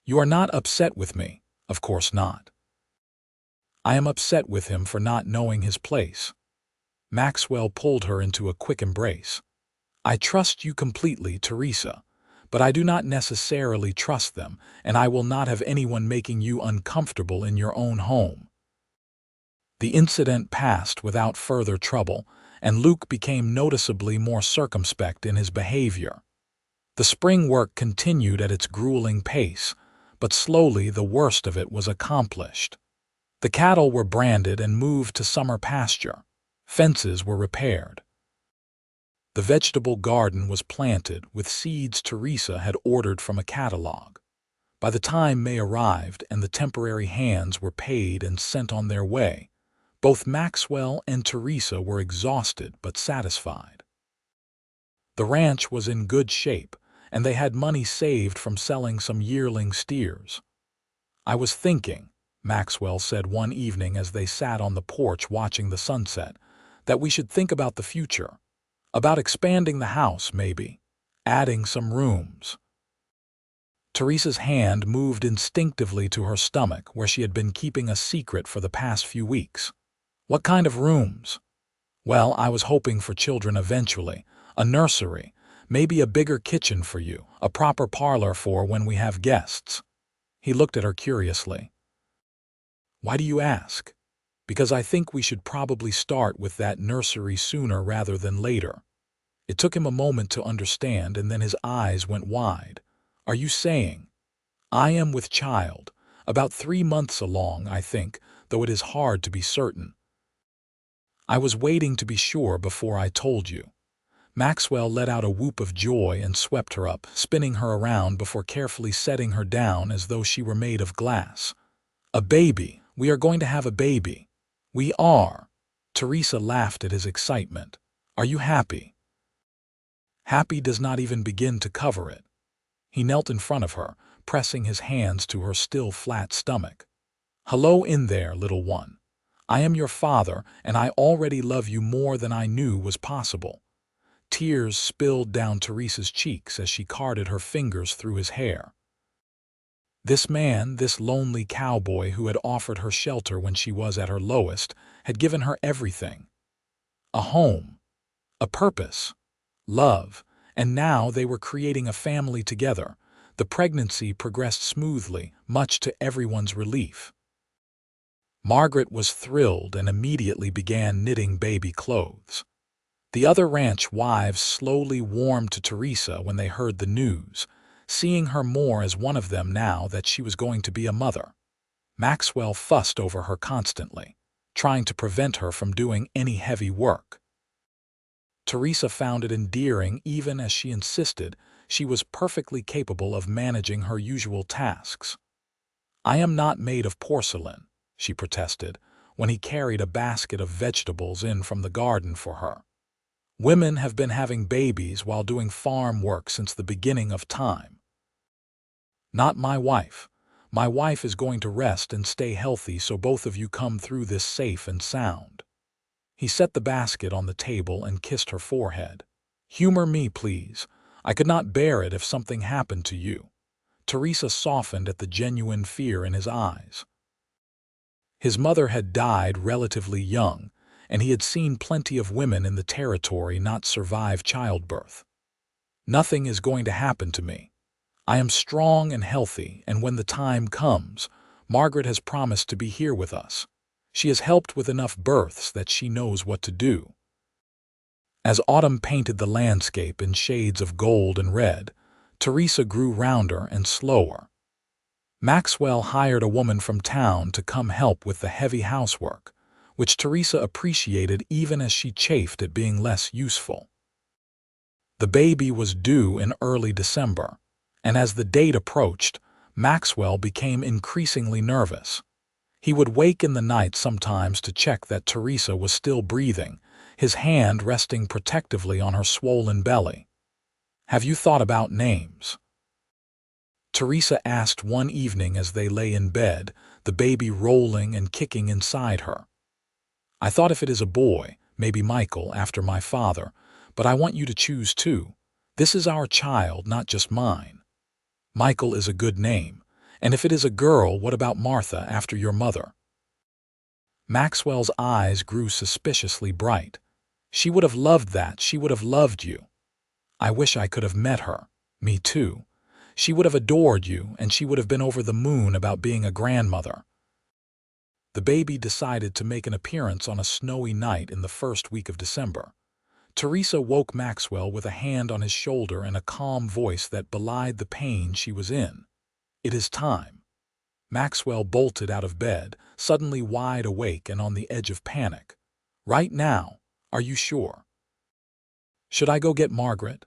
You are not upset with me, of course not." "I am upset with him for not knowing his place." Maxwell pulled her into a quick embrace. "I trust you completely, Teresa, but I do not necessarily trust them, and I will not have anyone making you uncomfortable in your own home." The incident passed without further trouble, and Luke became noticeably more circumspect in his behavior. The spring work continued at its grueling pace, but slowly the worst of it was accomplished. The cattle were branded and moved to summer pasture. Fences were repaired. The vegetable garden was planted with seeds Teresa had ordered from a catalog. By the time May arrived and the temporary hands were paid and sent on their way, both Maxwell and Teresa were exhausted but satisfied. The ranch was in good shape, and they had money saved from selling some yearling steers. "I was thinking," Maxwell said one evening as they sat on the porch watching the sunset, "that we should think about the future. About expanding the house, maybe. Adding some rooms." Teresa's hand moved instinctively to her stomach, where she had been keeping a secret for the past few weeks. "What kind of rooms?" "Well, I was hoping for children eventually. A nursery, maybe a bigger kitchen for you, a proper parlor for when we have guests." He looked at her curiously. "Why do you ask?" "Because I think we should probably start with that nursery sooner rather than later." It took him a moment to understand, and then his eyes went wide. "Are you saying—" "I am with child. About 3 months along, I think, though it is hard to be certain." "I was waiting to be sure before I told you." Maxwell let out a whoop of joy and swept her up, spinning her around before carefully setting her down as though she were made of glass. "A baby! We are going to have a baby." "We are!" Teresa laughed at his excitement. "Are you happy?" Happy does not even begin to cover it. He knelt in front of her, pressing his hands to her still flat stomach. "Hello in there, little one. I am your father, and I already love you more than I knew was possible." Tears spilled down Teresa's cheeks as she carded her fingers through his hair. This man, this lonely cowboy who had offered her shelter when she was at her lowest, had given her everything. A home, a purpose, love, and now they were creating a family together. The pregnancy progressed smoothly, much to everyone's relief. Margaret was thrilled and immediately began knitting baby clothes. The other ranch wives slowly warmed to Teresa when they heard the news, seeing her more as one of them now that she was going to be a mother. Maxwell fussed over her constantly, trying to prevent her from doing any heavy work. Teresa found it endearing even as she insisted she was perfectly capable of managing her usual tasks. "I am not made of porcelain," she protested when he carried a basket of vegetables in from the garden for her. "Women have been having babies while doing farm work since the beginning of time." "Not my wife. My wife is going to rest and stay healthy so both of you come through this safe and sound." He set the basket on the table and kissed her forehead. "Humor me, please. I could not bear it if something happened to you." Teresa softened at the genuine fear in his eyes. His mother had died relatively young, and he had seen plenty of women in the territory not survive childbirth. "Nothing is going to happen to me. I am strong and healthy, and when the time comes, Margaret has promised to be here with us. She has helped with enough births that she knows what to do." As autumn painted the landscape in shades of gold and red, Teresa grew rounder and slower. Maxwell hired a woman from town to come help with the heavy housework, which Teresa appreciated even as she chafed at being less useful. The baby was due in early December, and as the date approached, Maxwell became increasingly nervous. He would wake in the night sometimes to check that Teresa was still breathing, his hand resting protectively on her swollen belly. "Have you thought about names?" Teresa asked one evening as they lay in bed, the baby rolling and kicking inside her. "I thought if it is a boy, maybe Michael, after my father, but I want you to choose too. This is our child, not just mine." "Michael is a good name. And if it is a girl, what about Martha, after your mother?" Maxwell's eyes grew suspiciously bright. "She would have loved that. She would have loved you." "I wish I could have met her." "Me too. She would have adored you, and she would have been over the moon about being a grandmother." The baby decided to make an appearance on a snowy night in the first week of December. Teresa woke Maxwell with a hand on his shoulder and a calm voice that belied the pain she was in. "It is time." Maxwell bolted out of bed, suddenly wide awake and on the edge of panic. "Right now? Are you sure? Should I go get Margaret?"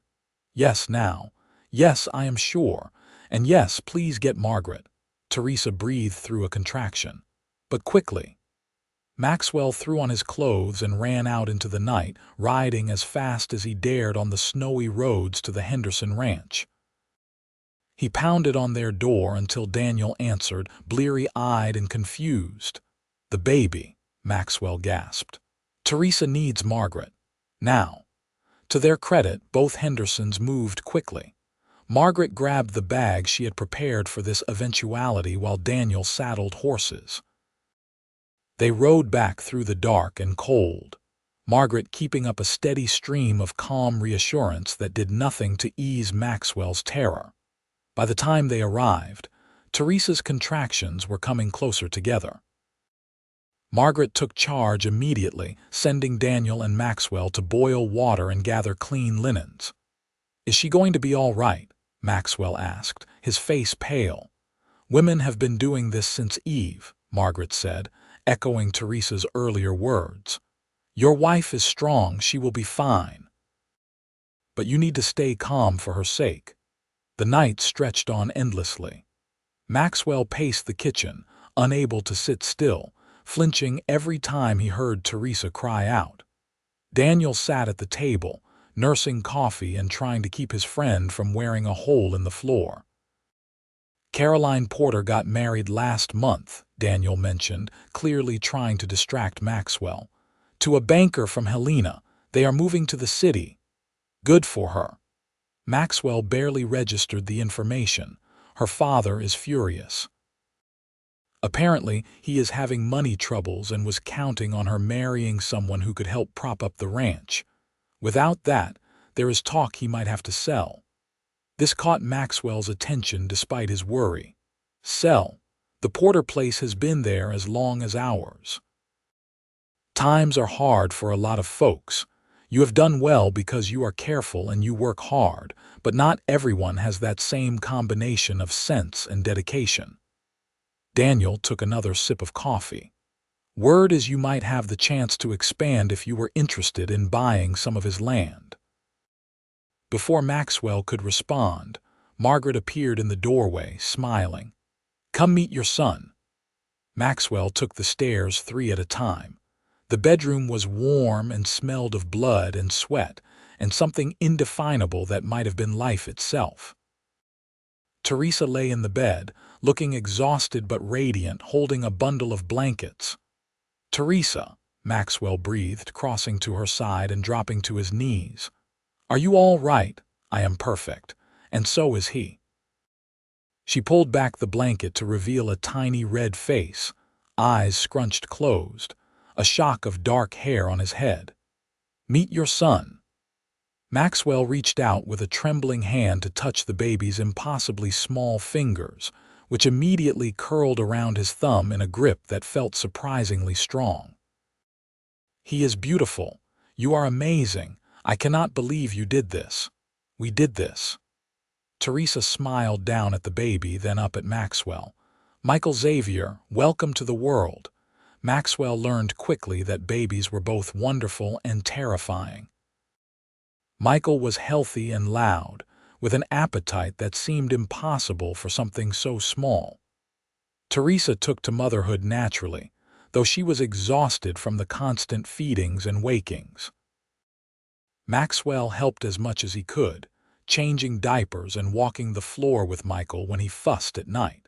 "Yes, now. Yes, I am sure. And yes, please get Margaret." Teresa breathed through a contraction. "But quickly." Maxwell threw on his clothes and ran out into the night, riding as fast as he dared on the snowy roads to the Henderson ranch. He pounded on their door until Daniel answered, bleary-eyed and confused. "The baby," Maxwell gasped. "Teresa needs Margaret. Now." To their credit, both Hendersons moved quickly. Margaret grabbed the bag she had prepared for this eventuality while Daniel saddled horses. They rode back through the dark and cold, Margaret keeping up a steady stream of calm reassurance that did nothing to ease Maxwell's terror. By the time they arrived, Teresa's contractions were coming closer together. Margaret took charge immediately, sending Daniel and Maxwell to boil water and gather clean linens. "Is she going to be all right?" Maxwell asked, his face pale. "Women have been doing this since Eve," Margaret said, echoing Teresa's earlier words. "Your wife is strong, she will be fine. But you need to stay calm for her sake." The night stretched on endlessly. Maxwell paced the kitchen, unable to sit still, flinching every time he heard Teresa cry out. Daniel sat at the table, nursing coffee and trying to keep his friend from wearing a hole in the floor. "Caroline Porter got married last month," Daniel mentioned, clearly trying to distract Maxwell. "To a banker from Helena. They are moving to the city. Good for her." Maxwell barely registered the information. Her father is furious. Apparently, he is having money troubles and was counting on her marrying someone who could help prop up the ranch. Without that, there is talk he might have to sell. This caught Maxwell's attention despite his worry. "Sell? The Porter place has been there as long as ours. Times are hard for a lot of folks. You have done well because you are careful and you work hard, but not everyone has that same combination of sense and dedication." Daniel took another sip of coffee. "Word is you might have the chance to expand if you were interested in buying some of his land." Before Maxwell could respond, Margaret appeared in the doorway, smiling. "Come meet your son." Maxwell took the stairs 3 at a time. The bedroom was warm and smelled of blood and sweat, and something indefinable that might have been life itself. Teresa lay in the bed, looking exhausted but radiant, holding a bundle of blankets. "Teresa," Maxwell breathed, crossing to her side and dropping to his knees. "Are you all right?" "I am perfect, and so is he." She pulled back the blanket to reveal a tiny red face, eyes scrunched closed, a shock of dark hair on his head. "Meet your son." Maxwell reached out with a trembling hand to touch the baby's impossibly small fingers, which immediately curled around his thumb in a grip that felt surprisingly strong. "He is beautiful. You are amazing. I cannot believe you did this. We did this." Teresa smiled down at the baby, then up at Maxwell. "Michael Xavier, welcome to the world." Maxwell learned quickly that babies were both wonderful and terrifying. Michael was healthy and loud, with an appetite that seemed impossible for something so small. Teresa took to motherhood naturally, though she was exhausted from the constant feedings and wakings. Maxwell helped as much as he could, changing diapers and walking the floor with Michael when he fussed at night.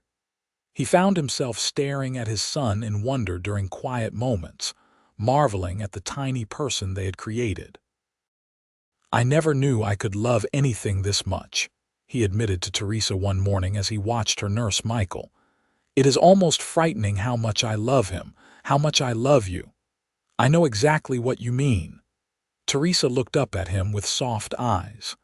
He found himself staring at his son in wonder during quiet moments, marveling at the tiny person they had created. "I never knew I could love anything this much," he admitted to Teresa one morning as he watched her nurse Michael. "It is almost frightening how much I love him, how much I love you." "I know exactly what you mean." Teresa looked up at him with soft eyes.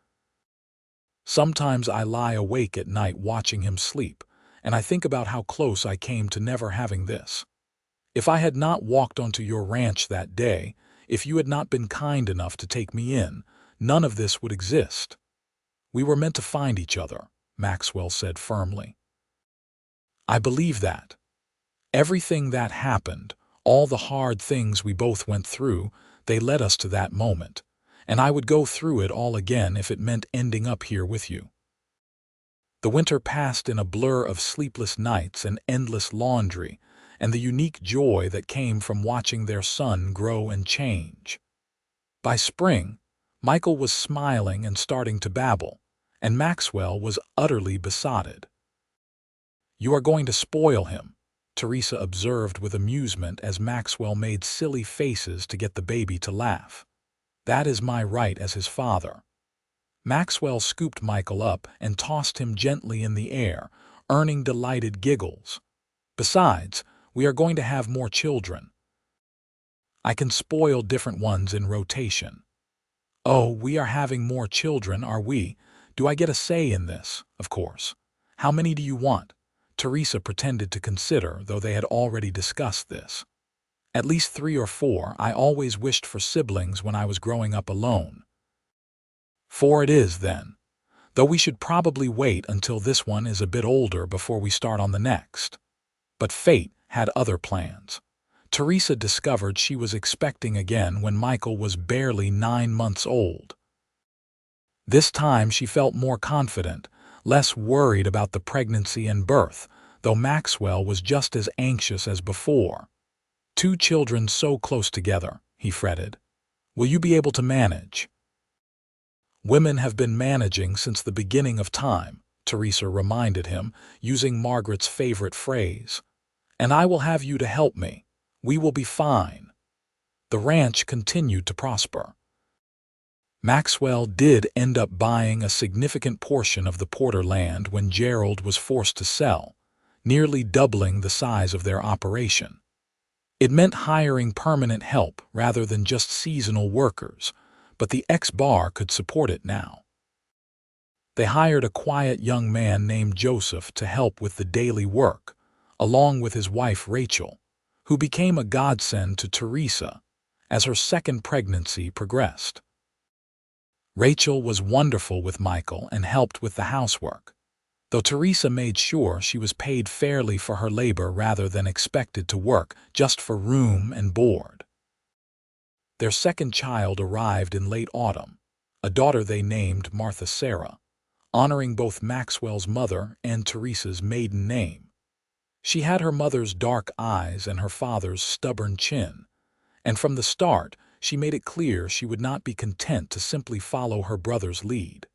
"Sometimes I lie awake at night watching him sleep, and I think about how close I came to never having this. If I had not walked onto your ranch that day, if you had not been kind enough to take me in, none of this would exist. We were meant to find each other, Maxwell said firmly. I believe that. Everything that happened, all the hard things we both went through, they led us to that moment, and I would go through it all again if it meant ending up here with you. The winter passed in a blur of sleepless nights and endless laundry, and the unique joy that came from watching their son grow and change. By spring, Michael was smiling and starting to babble, and Maxwell was utterly besotted. You are going to spoil him, Teresa observed with amusement as Maxwell made silly faces to get the baby to laugh. That is my right as his father. Maxwell scooped Michael up and tossed him gently in the air, earning delighted giggles. Besides, we are going to have more children. I can spoil different ones in rotation. Oh, we are having more children, are we? Do I get a say in this? Of course. How many do you want? Teresa pretended to consider, though they had already discussed this. At least 3 or 4. I always wished for siblings when I was growing up alone. 4 it is, then, though we should probably wait until this one is a bit older before we start on the next. But fate had other plans. Teresa discovered she was expecting again when Michael was barely 9 months old. This time she felt more confident, less worried about the pregnancy and birth, though Maxwell was just as anxious as before. 2 children so close together, he fretted. Will you be able to manage? Women have been managing since the beginning of time, Teresa reminded him, using Margaret's favorite phrase. And I will have you to help me. We will be fine. The ranch continued to prosper. Maxwell did end up buying a significant portion of the Porter land when Gerald was forced to sell, nearly doubling the size of their operation. It meant hiring permanent help rather than just seasonal workers, but the ex-bar could support it now. They hired a quiet young man named Joseph to help with the daily work, along with his wife Rachel, who became a godsend to Teresa as her second pregnancy progressed. Rachel was wonderful with Michael and helped with the housework, though Teresa made sure she was paid fairly for her labor rather than expected to work just for room and board. Their second child arrived in late autumn, a daughter they named Martha Sarah, honoring both Maxwell's mother and Teresa's maiden name. She had her mother's dark eyes and her father's stubborn chin, and from the start she made it clear she would not be content to simply follow her brother's lead.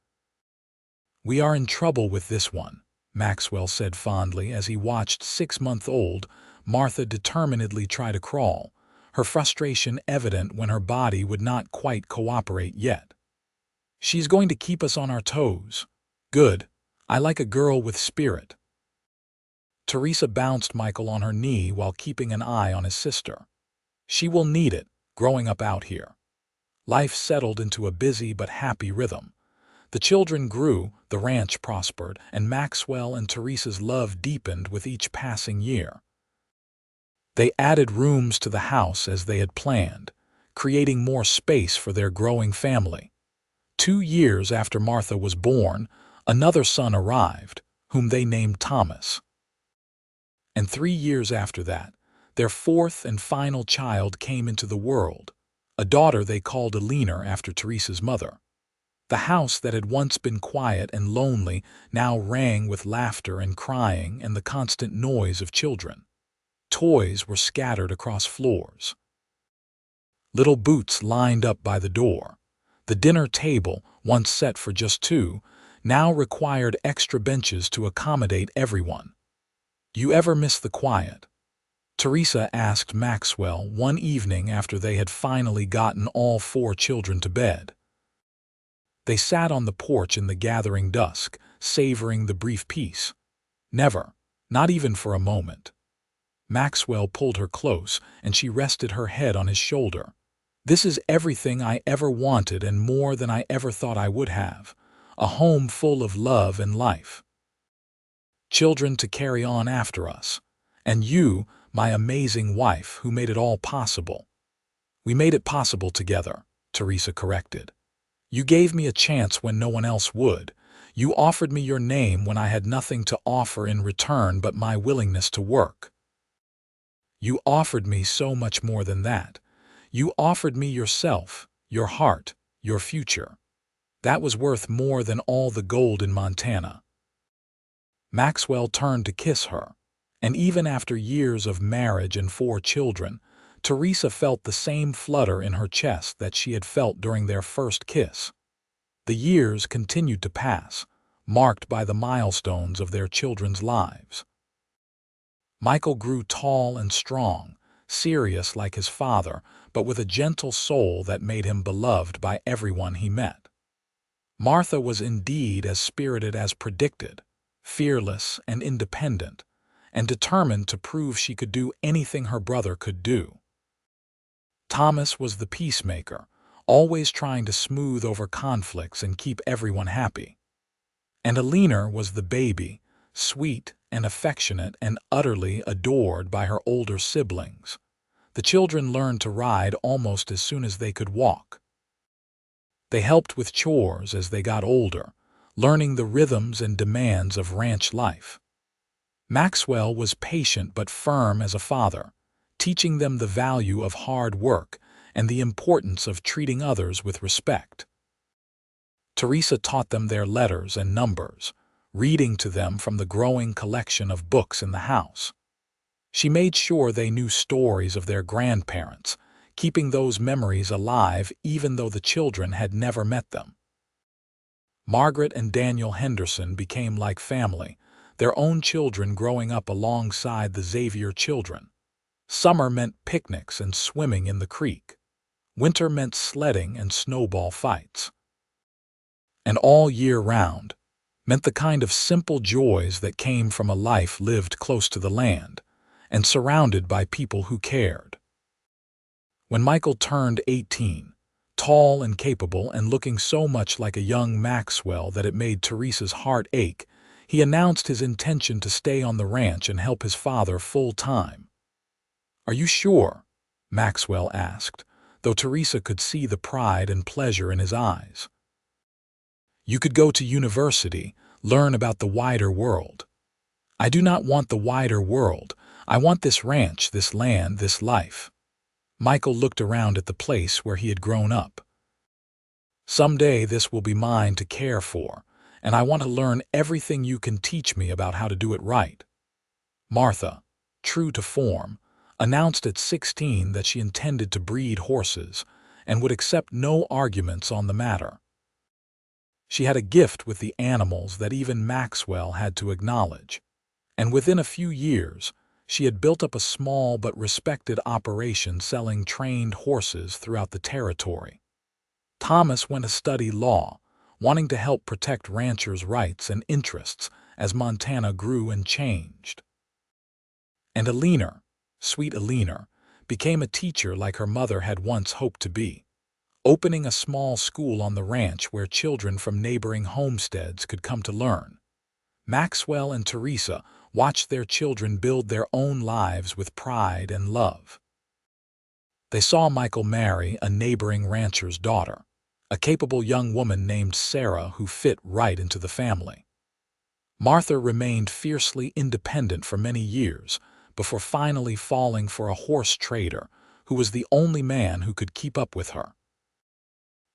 We are in trouble with this one, Maxwell said fondly as he watched 6-month-old Martha determinedly try to crawl, her frustration evident when her body would not quite cooperate yet. She's going to keep us on our toes. Good. I like a girl with spirit. Teresa bounced Michael on her knee while keeping an eye on his sister. She will need it, growing up out here. Life settled into a busy but happy rhythm. The children grew, the ranch prospered, and Maxwell and Teresa's love deepened with each passing year. They added rooms to the house as they had planned, creating more space for their growing family. 2 years after Martha was born, another son arrived, whom they named Thomas. And 3 years after that, their 4th and final child came into the world, a daughter they called Alina after Teresa's mother. The house that had once been quiet and lonely now rang with laughter and crying and the constant noise of children. Toys were scattered across floors. Little boots lined up by the door. The dinner table, once set for just 2, now required extra benches to accommodate everyone. You ever miss the quiet? Teresa asked Maxwell one evening after they had finally gotten all 4 children to bed. They sat on the porch in the gathering dusk, savoring the brief peace. Never, not even for a moment. Maxwell pulled her close, and she rested her head on his shoulder. This is everything I ever wanted and more than I ever thought I would have. A home full of love and life. Children to carry on after us. And you, my amazing wife who made it all possible." "We made it possible together," Teresa corrected. "You gave me a chance when no one else would. You offered me your name when I had nothing to offer in return but my willingness to work. You offered me so much more than that. You offered me yourself, your heart, your future. That was worth more than all the gold in Montana." Maxwell turned to kiss her, and even after years of marriage and 4 children, Teresa felt the same flutter in her chest that she had felt during their first kiss. The years continued to pass, marked by the milestones of their children's lives. Michael grew tall and strong, serious like his father, but with a gentle soul that made him beloved by everyone he met. Martha was indeed as spirited as predicted, fearless and independent, and determined to prove she could do anything her brother could do. Thomas was the peacemaker, always trying to smooth over conflicts and keep everyone happy. And Alina was the baby, sweet and affectionate and utterly adored by her older siblings. The children learned to ride almost as soon as they could walk. They helped with chores as they got older, learning the rhythms and demands of ranch life. Maxwell was patient but firm as a father, teaching them the value of hard work and the importance of treating others with respect. Teresa taught them their letters and numbers, reading to them from the growing collection of books in the house. She made sure they knew stories of their grandparents, keeping those memories alive even though the children had never met them. Margaret and Daniel Henderson became like family, their own children growing up alongside the Xavier children. Summer meant picnics and swimming in the creek. Winter meant sledding and snowball fights. And all year round meant the kind of simple joys that came from a life lived close to the land and surrounded by people who cared. When Michael turned 18, tall and capable and looking so much like a young Maxwell that it made Teresa's heart ache, he announced his intention to stay on the ranch and help his father full-time. "Are you sure?" Maxwell asked, though Teresa could see the pride and pleasure in his eyes. "You could go to university, learn about the wider world." "I do not want the wider world. I want this ranch, this land, this life." Michael looked around at the place where he had grown up. "Someday this will be mine to care for, and I want to learn everything you can teach me about how to do it right." Martha, true to form, announced at 16 that she intended to breed horses and would accept no arguments on the matter. She had a gift with the animals that even Maxwell had to acknowledge, and within a few years, she had built up a small but respected operation selling trained horses throughout the territory. Thomas went to study law, wanting to help protect ranchers' rights and interests as Montana grew and changed. And Alina, sweet Alina, became a teacher like her mother had once hoped to be, opening a small school on the ranch where children from neighboring homesteads could come to learn. Maxwell and Teresa watched their children build their own lives with pride and love. They saw Michael marry a neighboring rancher's daughter, a capable young woman named Sarah who fit right into the family. Martha remained fiercely independent for many years before finally falling for a horse trader who was the only man who could keep up with her.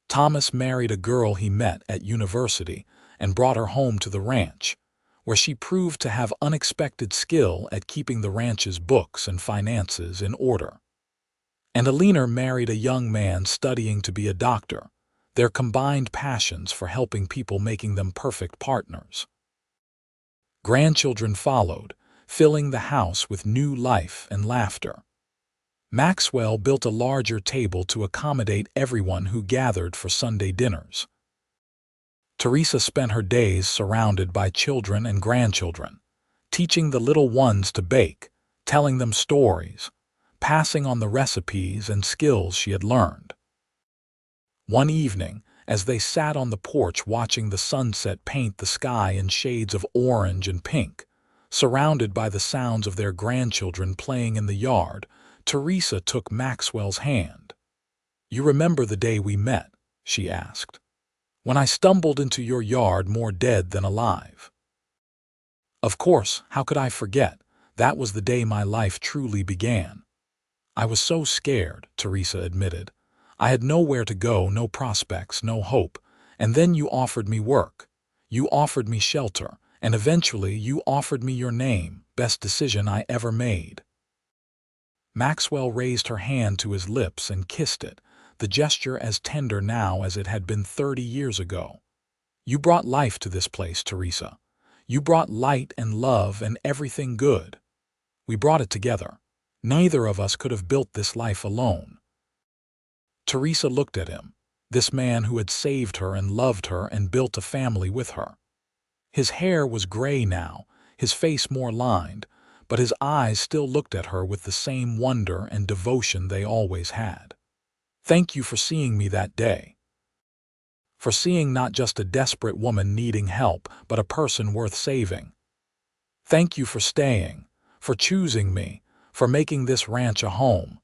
Thomas married a girl he met at university and brought her home to the ranch, where she proved to have unexpected skill at keeping the ranch's books and finances in order. And Alina married a young man studying to be a doctor, their combined passions for helping people making them perfect partners. Grandchildren followed, filling the house with new life and laughter. Maxwell built a larger table to accommodate everyone who gathered for Sunday dinners. Teresa spent her days surrounded by children and grandchildren, teaching the little ones to bake, telling them stories, passing on the recipes and skills she had learned. One evening, as they sat on the porch watching the sunset paint the sky in shades of orange and pink, Surrounded by the sounds of their grandchildren playing in the yard, Teresa took Maxwell's hand. "You remember the day we met?" she asked. "When I stumbled into your yard more dead than alive." "Of course, how could I forget? That was the day my life truly began." "I was so scared," Teresa admitted. "I had nowhere to go, no prospects, no hope. And then you offered me work. You offered me shelter. And eventually you offered me your name. Best decision I ever made." Maxwell raised her hand to his lips and kissed it, the gesture as tender now as it had been 30 years ago. "You brought life to this place, Teresa. You brought light and love and everything good. We brought it together. Neither of us could have built this life alone." Teresa looked at him, this man who had saved her and loved her and built a family with her. His hair was gray now, his face more lined, but his eyes still looked at her with the same wonder and devotion they always had. "Thank you for seeing me that day. For seeing not just a desperate woman needing help, but a person worth saving. Thank you for staying, for choosing me, for making this ranch a home."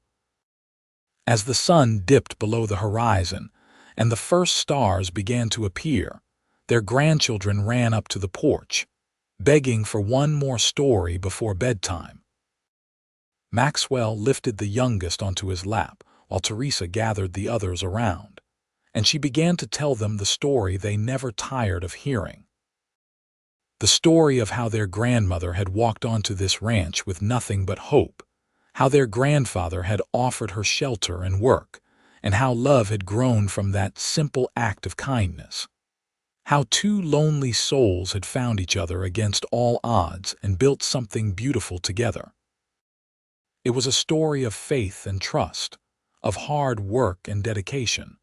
As the sun dipped below the horizon and the first stars began to appear, their grandchildren ran up to the porch, begging for one more story before bedtime. Maxwell lifted the youngest onto his lap while Teresa gathered the others around, and she began to tell them the story they never tired of hearing. The story of how their grandmother had walked onto this ranch with nothing but hope, how their grandfather had offered her shelter and work, and how love had grown from that simple act of kindness. How two lonely souls had found each other against all odds and built something beautiful together. It was a story of faith and trust, of hard work and dedication,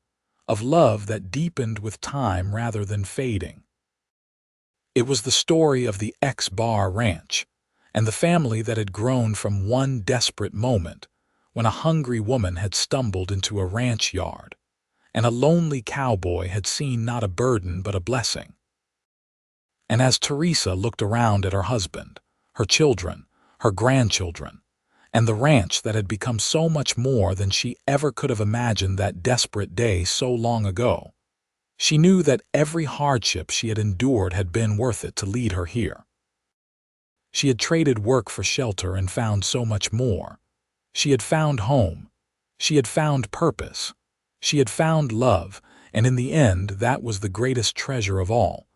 of love that deepened with time rather than fading. It was the story of the X-Bar Ranch and the family that had grown from one desperate moment when a hungry woman had stumbled into a ranch yard and a lonely cowboy had seen not a burden but a blessing. And as Teresa looked around at her husband, her children, her grandchildren, and the ranch that had become so much more than she ever could have imagined that desperate day so long ago, she knew that every hardship she had endured had been worth it to lead her here. She had traded work for shelter and found so much more. She had found home. She had found purpose. She had found love, and in the end that was the greatest treasure of all.